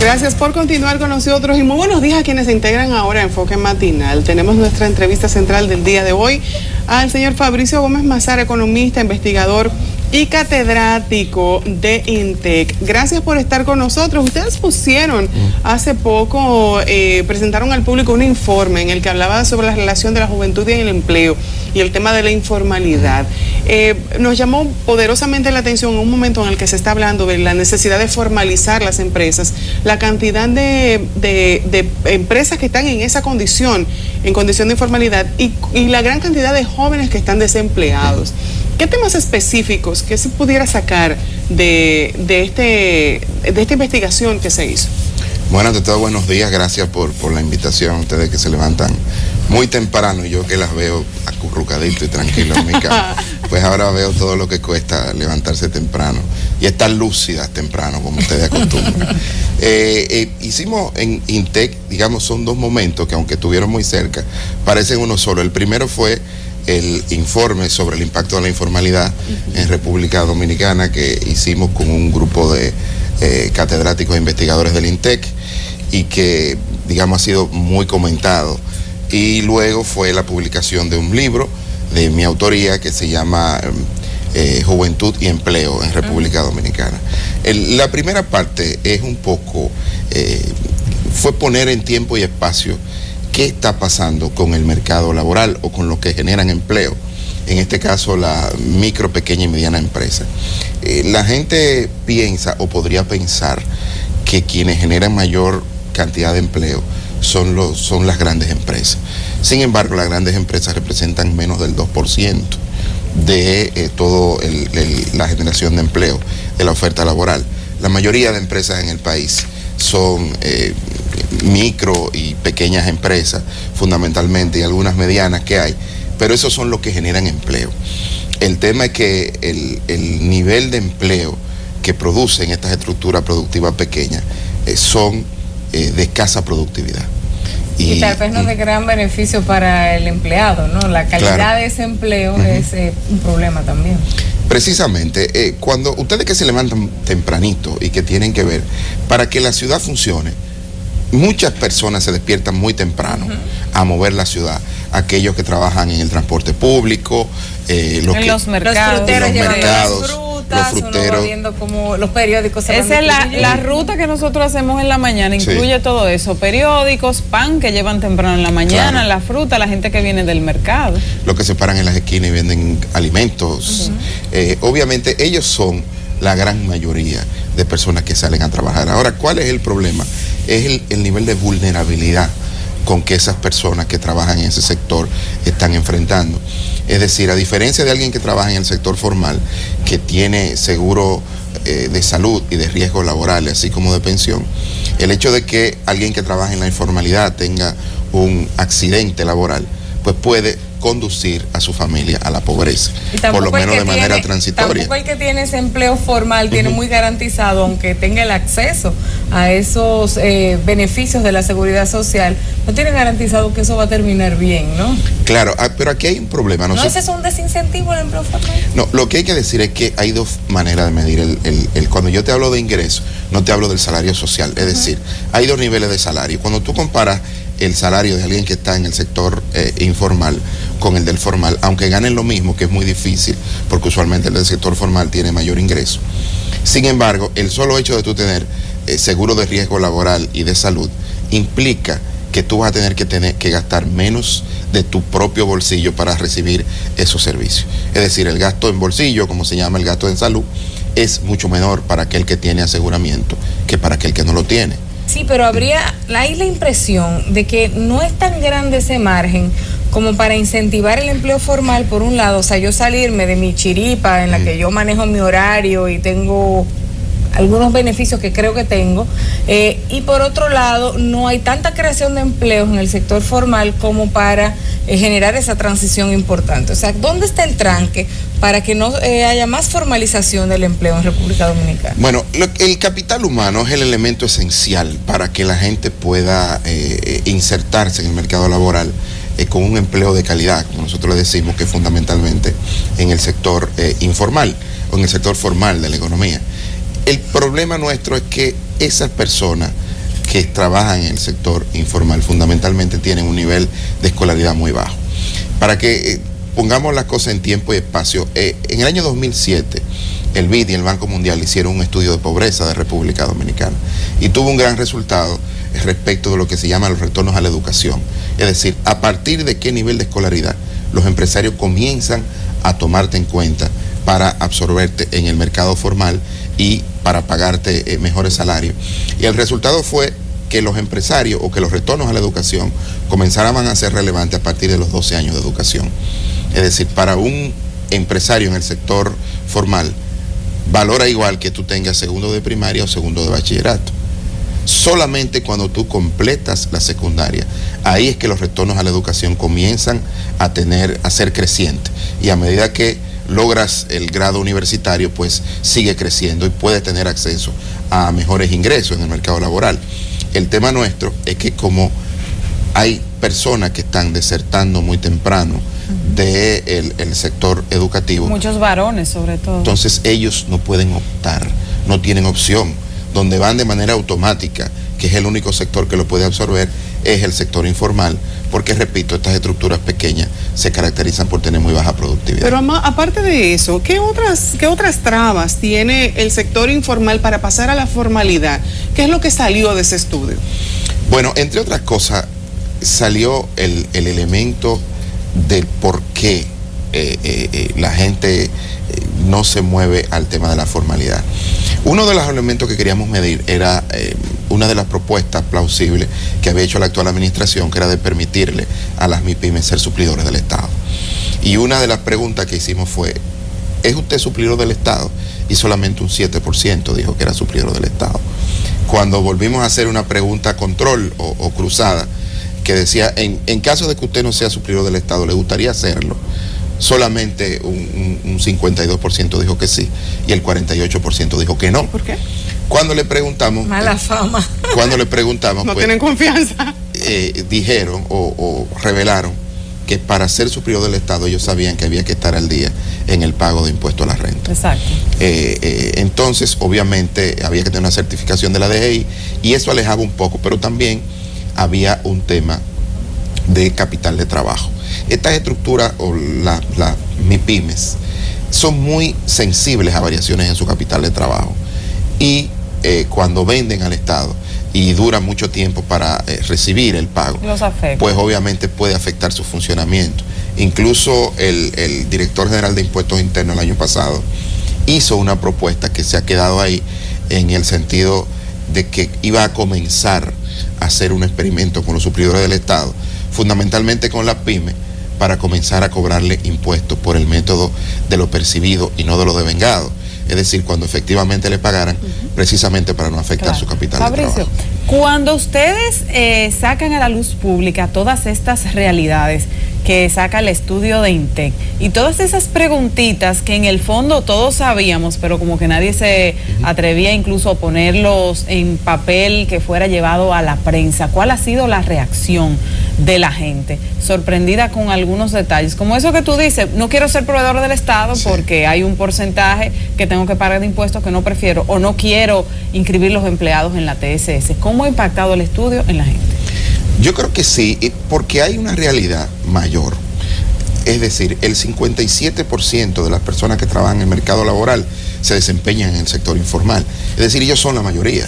Gracias por continuar con nosotros y muy buenos días a quienes se integran ahora a Enfoque Matinal. Tenemos nuestra entrevista central del día de hoy al señor Fabricio Gómez Mazara, economista, investigador y catedrático de INTEC. Gracias por estar con nosotros. Ustedes pusieron hace poco, presentaron al público un informe en el que hablaba sobre la relación de la juventud y el empleo y el tema de la informalidad. Nos llamó poderosamente la atención en un momento en el que se está hablando de la necesidad de formalizar las empresas, la cantidad de empresas que están en esa condición, en condición de informalidad, y la gran cantidad de jóvenes que están desempleados. ¿Qué temas específicos que se pudiera sacar de esta investigación que se hizo? Bueno, ante todo, buenos días, gracias por la invitación. Ustedes que se levantan muy temprano y yo que las veo acurrucadito y tranquilo en mi cama, pues ahora veo todo lo que cuesta levantarse temprano y estar lúcidas temprano, como ustedes acostumbran. Hicimos en INTEC, digamos, son dos momentos que aunque estuvieron muy cerca, parecen uno solo. El primero fue el informe sobre el impacto de la informalidad en República Dominicana que hicimos con un grupo de catedráticos e investigadores del INTEC y que, digamos, ha sido muy comentado. Y luego fue la publicación de un libro de mi autoría que se llama Juventud y Empleo en República Dominicana. La primera parte es un poco, fue poner en tiempo y espacio qué está pasando con el mercado laboral o con lo que generan empleo, en este caso la micro, pequeña y mediana empresa. La gente piensa o podría pensar que quienes generan mayor cantidad de empleo son las grandes empresas. Sin embargo, las grandes empresas representan menos del 2% de toda la generación de empleo, de la oferta laboral. La mayoría de empresas en el país son micro y pequeñas empresas, fundamentalmente, y algunas medianas que hay, pero esos son los que generan empleo. El tema es que el nivel de empleo que producen estas estructuras productivas pequeñas son de escasa productividad. Y tal vez no de gran beneficio para el empleado, ¿no? La calidad de ese empleo es un problema también. Precisamente, cuando ustedes que se levantan tempranito y que tienen que ver, para que la ciudad funcione, muchas personas se despiertan muy temprano a mover la ciudad. Aquellos que trabajan en el transporte público, los mercados, los fruteros, uno va viendo como los periódicos. Esa es la ruta que nosotros hacemos en la mañana, incluye todo eso, periódicos, pan que llevan temprano en la mañana, la fruta, la gente que viene del mercado. Los que se paran en las esquinas y venden alimentos. Obviamente ellos son la gran mayoría de personas que salen a trabajar. Ahora, ¿cuál es el problema? Es el nivel de vulnerabilidad con que esas personas que trabajan en ese sector están enfrentando. Es decir, a diferencia de alguien que trabaja en el sector formal, que tiene seguro de salud y de riesgos laborales, así como de pensión, el hecho de que alguien que trabaja en la informalidad tenga un accidente laboral, pues puede conducir a su familia a la pobreza, por lo menos de manera transitoria. Tampoco el que tiene ese empleo formal tiene muy garantizado, aunque tenga el acceso a esos beneficios de la seguridad social, no tiene garantizado que eso va a terminar bien, ¿no? Claro, pero aquí hay un problema. ¿No ese es un desincentivo al empleo formal? No, lo que hay que decir es que hay dos maneras de medir cuando yo te hablo de ingreso, no te hablo del salario social, es decir, hay dos niveles de salario. Cuando tú comparas el salario de alguien que está en el sector informal con el del formal, aunque ganen lo mismo, que es muy difícil, porque usualmente el del sector formal tiene mayor ingreso. Sin embargo, el solo hecho de tú tener seguro de riesgo laboral y de salud implica que tú vas a tener que gastar menos de tu propio bolsillo para recibir esos servicios. Es decir, el gasto en bolsillo, como se llama el gasto en salud, es mucho menor para aquel que tiene aseguramiento que para aquel que no lo tiene. Sí, pero hay la impresión de que no es tan grande ese margen como para incentivar el empleo formal, por un lado, o sea, yo salirme de mi chiripa en la que yo manejo mi horario y tengo algunos beneficios que creo que tengo, y por otro lado, no hay tanta creación de empleos en el sector formal como para generar esa transición importante. O sea, ¿dónde está el tranque para que no haya más formalización del empleo en República Dominicana? Bueno, el capital humano es el elemento esencial para que la gente pueda insertarse en el mercado laboral con un empleo de calidad, como nosotros le decimos, que es fundamentalmente en el sector informal o en el sector formal de la economía. El problema nuestro es que esas personas que trabajan en el sector informal fundamentalmente tienen un nivel de escolaridad muy bajo. Para que pongamos las cosas en tiempo y espacio, en el año 2007 el BID y el Banco Mundial hicieron un estudio de pobreza de República Dominicana y tuvo un gran resultado respecto de lo que se llama los retornos a la educación. Es decir, a partir de qué nivel de escolaridad los empresarios comienzan a tomarte en cuenta para absorberte en el mercado formal y para pagarte mejores salarios. Y el resultado fue que los empresarios o que los retornos a la educación comenzaran a ser relevantes a partir de los 12 años de educación. Es decir, para un empresario en el sector formal, valora igual que tú tengas segundo de primaria o segundo de bachillerato. Solamente cuando tú completas la secundaria, ahí es que los retornos a la educación comienzan a ser crecientes. Y a medida que logras el grado universitario, pues sigue creciendo y puedes tener acceso a mejores ingresos en el mercado laboral. El tema nuestro es que como hay personas que están desertando muy temprano del sector educativo. Muchos varones sobre todo. Entonces ellos no pueden optar, no tienen opción. Donde van de manera automática, que es el único sector que lo puede absorber, es el sector informal, porque repito, estas estructuras pequeñas se caracterizan por tener muy baja productividad. Pero aparte de eso, ¿qué otras trabas tiene el sector informal para pasar a la formalidad? ¿Qué es lo que salió de ese estudio? Bueno, entre otras cosas, salió el elemento del por qué la gente no se mueve al tema de la formalidad. Uno de los elementos que queríamos medir era una de las propuestas plausibles que había hecho la actual administración, que era de permitirle a las MIPYMES ser suplidores del Estado. Y una de las preguntas que hicimos fue, ¿es usted suplidor del Estado? Y solamente un 7% dijo que era suplidor del Estado. Cuando volvimos a hacer una pregunta control o cruzada, que decía, en caso de que usted no sea suplidor del Estado, ¿le gustaría hacerlo? Solamente un 52% dijo que sí y el 48% dijo que no. ¿Por qué? Cuando le preguntamos... Mala fama. Cuando le preguntamos... No pues, tienen confianza. Dijeron o revelaron que para ser suplidor del Estado ellos sabían que había que estar al día en el pago de impuesto a la renta. Exacto. Entonces, obviamente, había que tener una certificación de la DGI y eso alejaba un poco, pero también había un tema de capital de trabajo. Estas estructuras o las MIPYMES son muy sensibles a variaciones en su capital de trabajo y cuando venden al Estado y dura mucho tiempo para recibir el pago, pues obviamente puede afectar su funcionamiento. Incluso el director general de Impuestos Internos el año pasado hizo una propuesta que se ha quedado ahí en el sentido de que iba a comenzar a hacer un experimento con los suplidores del Estado, fundamentalmente con las pymes, para comenzar a cobrarle impuestos por el método de lo percibido y no de lo devengado. Es decir, cuando efectivamente le pagaran, precisamente para no afectar su capital de trabajo. Cuando ustedes sacan a la luz pública todas estas realidades que saca el estudio de INTEC y todas esas preguntitas que en el fondo todos sabíamos, pero como que nadie se atrevía incluso a ponerlos en papel que fuera llevado a la prensa, ¿cuál ha sido la reacción de la gente? Sorprendida con algunos detalles, como eso que tú dices, no quiero ser proveedor del Estado porque hay un porcentaje que tengo que pagar de impuestos que no prefiero, o no quiero inscribir los empleados en la TSS. ¿Cómo ha impactado el estudio en la gente? Yo creo que sí, porque hay una realidad mayor. Es decir, el 57% de las personas que trabajan en el mercado laboral se desempeñan en el sector informal. Es decir, ellos son la mayoría.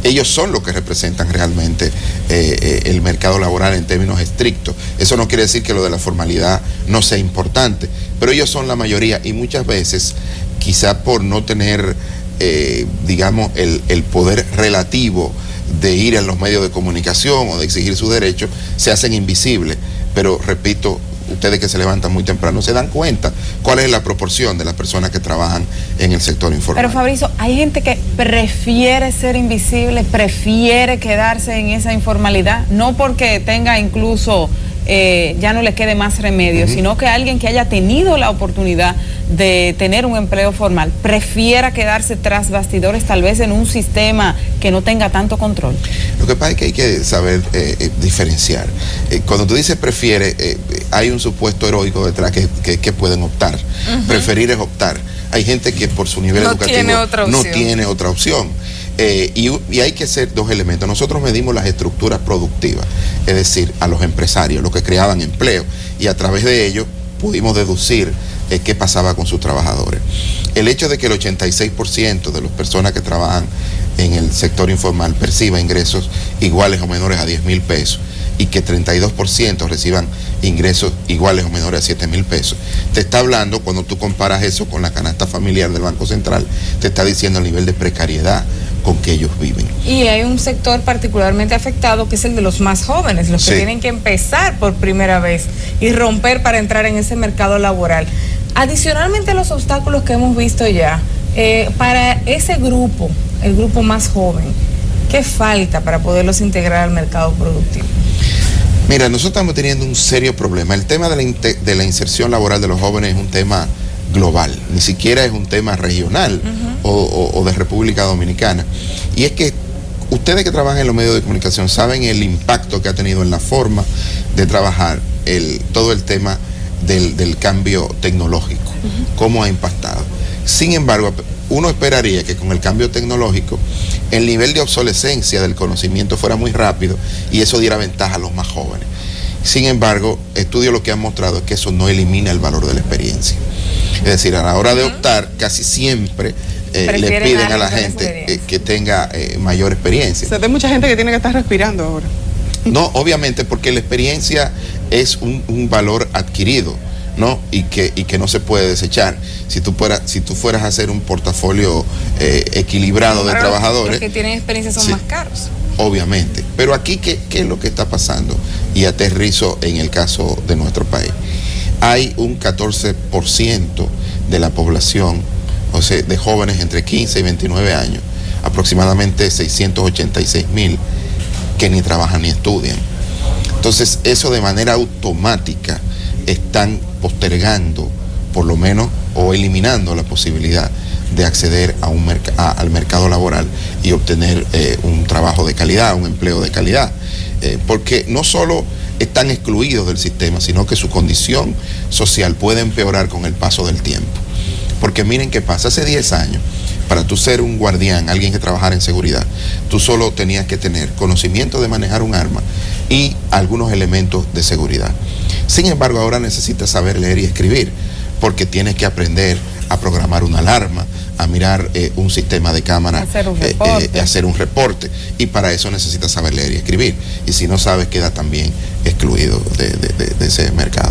Ellos son los que representan realmente el mercado laboral en términos estrictos. Eso no quiere decir que lo de la formalidad no sea importante, pero ellos son la mayoría y muchas veces, quizá por no tener, digamos, el poder relativo de ir en los medios de comunicación o de exigir sus derechos, se hacen invisibles. Pero repito, ustedes que se levantan muy temprano se dan cuenta cuál es la proporción de las personas que trabajan en el sector informal. Pero Fabrizio, hay gente que prefiere ser invisible, prefiere quedarse en esa informalidad, no porque tenga incluso ya no le quede más remedio, sino que alguien que haya tenido la oportunidad de tener un empleo formal prefiera quedarse tras bastidores, tal vez en un sistema que no tenga tanto control. Lo que pasa es que hay que saber diferenciar. Cuando tú dices prefiere, hay un supuesto heroico detrás que pueden optar. Preferir es optar. Hay gente que por su nivel educativo no tiene otra opción. Y hay que hacer dos elementos. Nosotros medimos las estructuras productivas, es decir, a los empresarios, los que creaban empleo, y a través de ello pudimos deducir qué pasaba con sus trabajadores. El hecho de que el 86% de las personas que trabajan en el sector informal perciba ingresos iguales o menores a 10,000 pesos y que 32% reciban ingresos iguales o menores a 7,000 pesos, te está hablando, cuando tú comparas eso con la canasta familiar del Banco Central, te está diciendo el nivel de precariedad con que ellos viven. Y hay un sector particularmente afectado que es el de los más jóvenes, los que tienen que empezar por primera vez y romper para entrar en ese mercado laboral. Adicionalmente a los obstáculos que hemos visto ya, para ese grupo, el grupo más joven, ¿qué falta para poderlos integrar al mercado productivo? Mira, nosotros estamos teniendo un serio problema. El tema de la inserción laboral de los jóvenes es un tema global, ni siquiera es un tema regional o de República Dominicana. Y es que ustedes que trabajan en los medios de comunicación saben el impacto que ha tenido en la forma de trabajar todo el tema del cambio tecnológico, cómo ha impactado. Sin embargo, uno esperaría que con el cambio tecnológico el nivel de obsolescencia del conocimiento fuera muy rápido y eso diera ventaja a los más jóvenes. Sin embargo, estudios lo que han mostrado es que eso no elimina el valor de la experiencia. Es decir, a la hora de optar, casi siempre le piden a la gente que tenga mayor experiencia. O sea, hay mucha gente que tiene que estar respirando ahora. No, obviamente, porque la experiencia es un valor adquirido, ¿no? Y que no se puede desechar. Si tú fueras a hacer un portafolio equilibrado de trabajadores. Los que tienen experiencia son más caros. Obviamente. Pero aquí, ¿qué es lo que está pasando? Y aterrizo en el caso de nuestro país. Hay un 14% de la población, o sea, de jóvenes entre 15 y 29 años, aproximadamente 686,000, que ni trabajan ni estudian. Entonces, eso de manera automática están postergando, por lo menos, o eliminando la posibilidad de acceder al mercado laboral y obtener un trabajo de calidad, un empleo de calidad. Porque no solo están excluidos del sistema, sino que su condición social puede empeorar con el paso del tiempo. Porque miren qué pasa, hace 10 años, para tú ser un guardián, alguien que trabajara en seguridad, tú solo tenías que tener conocimiento de manejar un arma y algunos elementos de seguridad. Sin embargo, ahora necesitas saber leer y escribir, porque tienes que aprender a programar una alarma, a mirar un sistema de cámara, hacer un reporte, y para eso necesitas saber leer y escribir. Y si no sabes, queda también excluido de ese mercado.